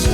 ส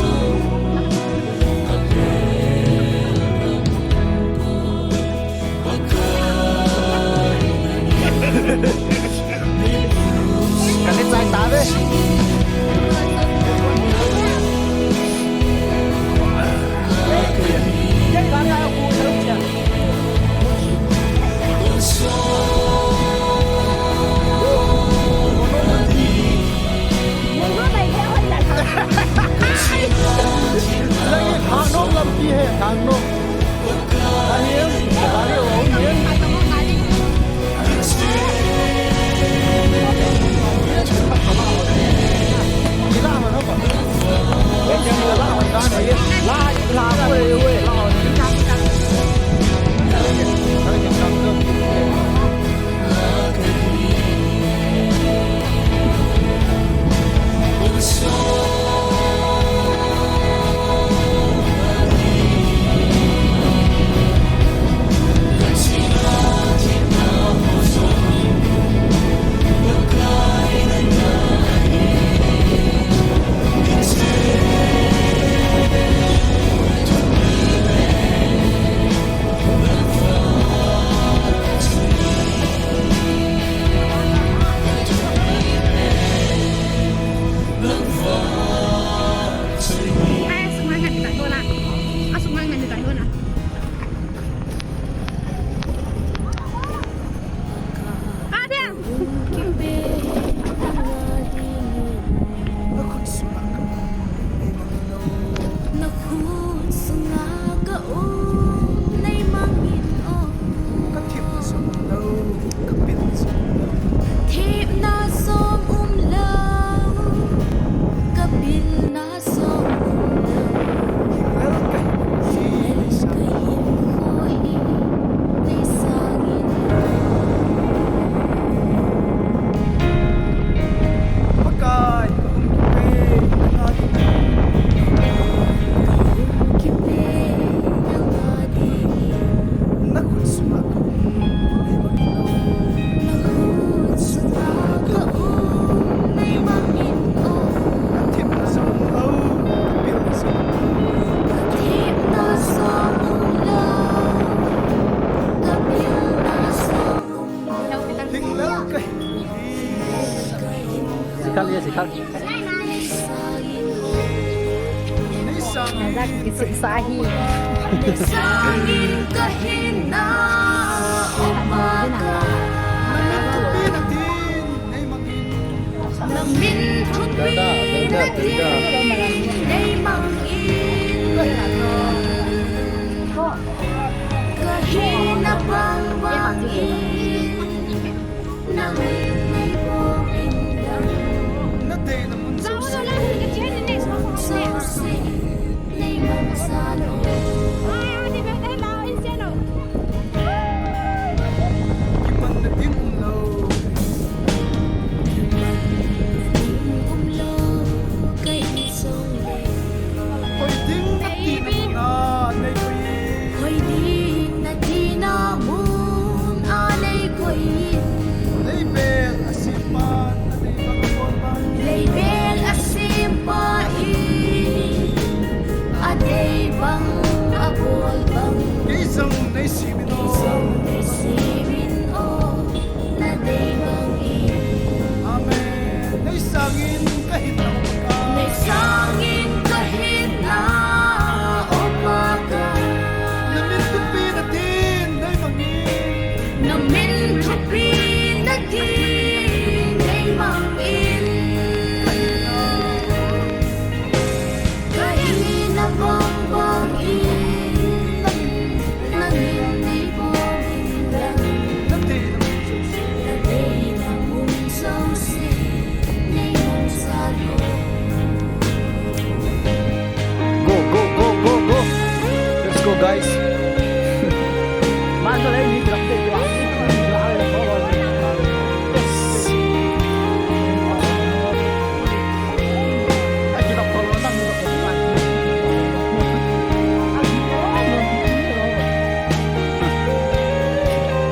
sikat ya sikat. Nak sahi. Guys, masuk lagi di traktir juga. Kita follow nang untuk depan.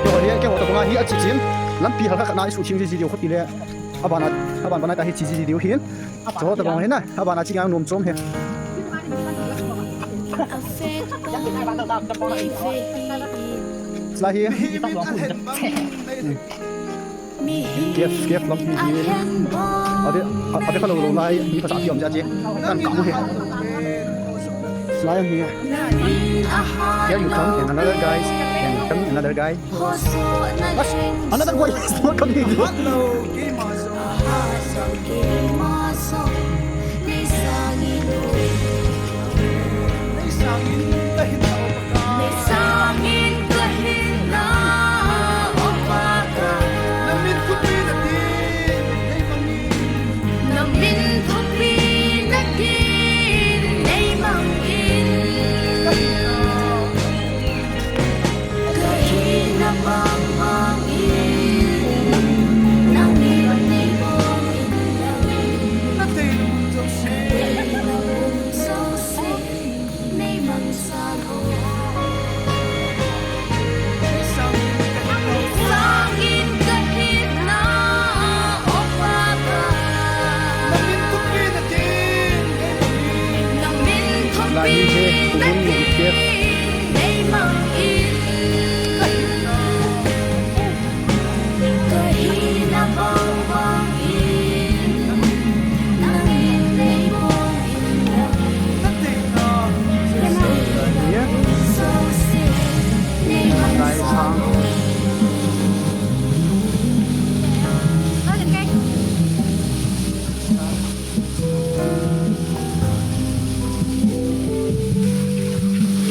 Yo dia ke waktu pengahi acicin, lampi halka kana isu ching ji khot ile. Abana ta hi chi ji hin. Jo ta bang hin na, abana chi ngang nom chom he. Sla hier. Kép lắm thì ở đây có lồng lai nhưภาษาที่ผมจะเจ๊นั่นเก่าเหรอ Sla here. Here you come and another guys and come another guy. Another boy is not coming.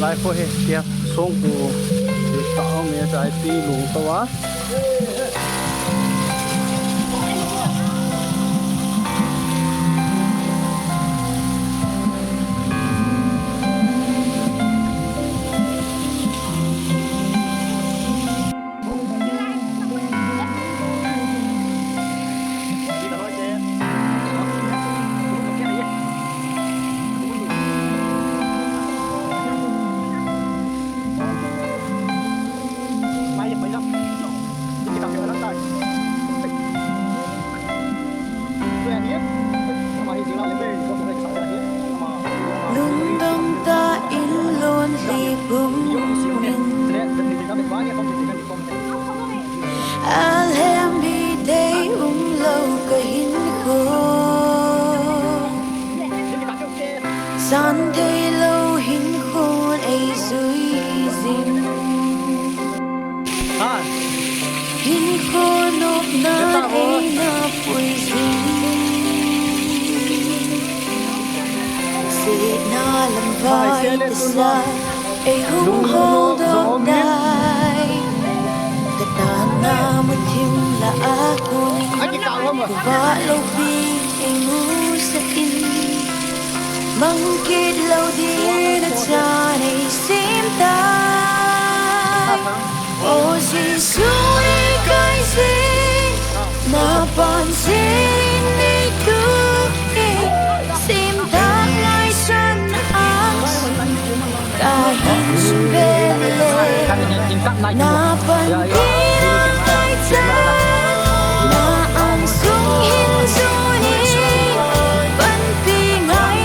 Lại phố hệ kia xuống của để tạo mẹ trái phi lũ tàu á. Chandel lo hin khôn ai suy dinh hin khôn nộp nát ai na pui dinh Sệt na làm vai ta sa ai hung hăng độc đai Kata na mutim la aku Kuba lo bi ai mu sa in Mangkit lâu din at sana'y simtay O Jesus, ika'y sin Napansin ito Simtang ay sanang Kahit sumbele Napansin ay tay Na ang sunghin sunin Panpingay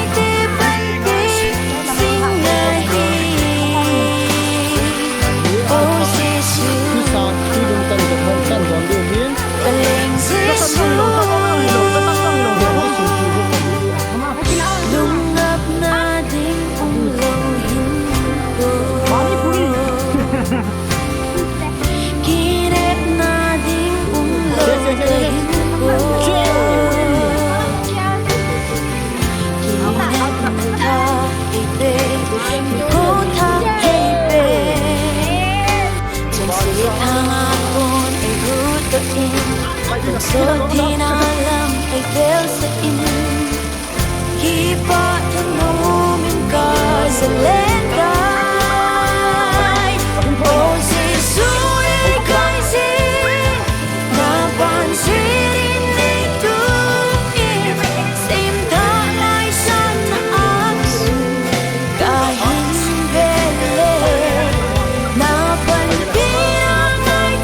So din alam ay bel sa inin Hipa tanungin ka sa lengkay O Jesus, ika'y sin Napansin ito Simtang ay sanaas Kahit bele Napanpinang ay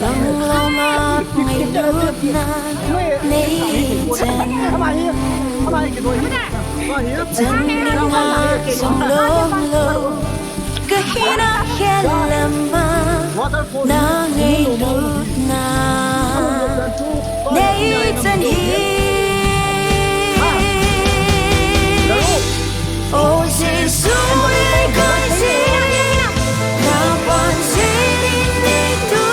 Bằng lòng áp ngày lúc nan Nấy chân Chân đi ngạc dòng lốm lâu Cái na khen làm mà Na ngày lúc nan Nấy chân hi Oh Jesus, ika'y sin Napansin ito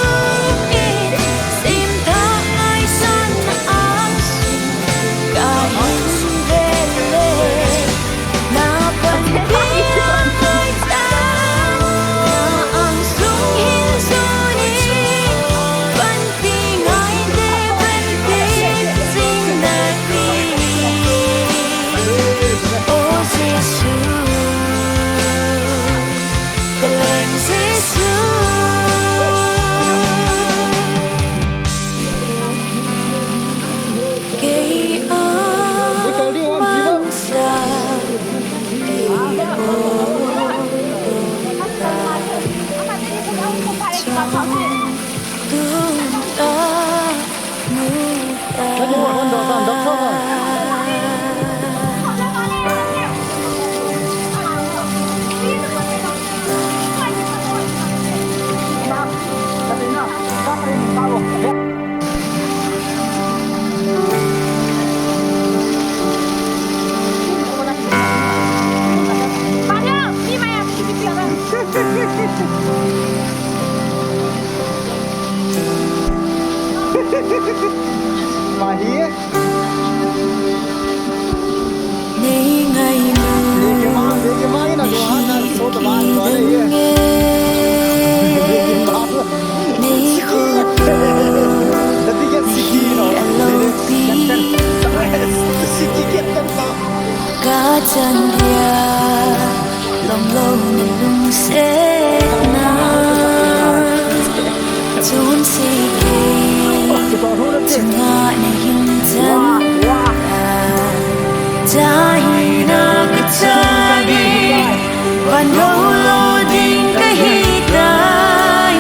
lâu lo din cái hi tai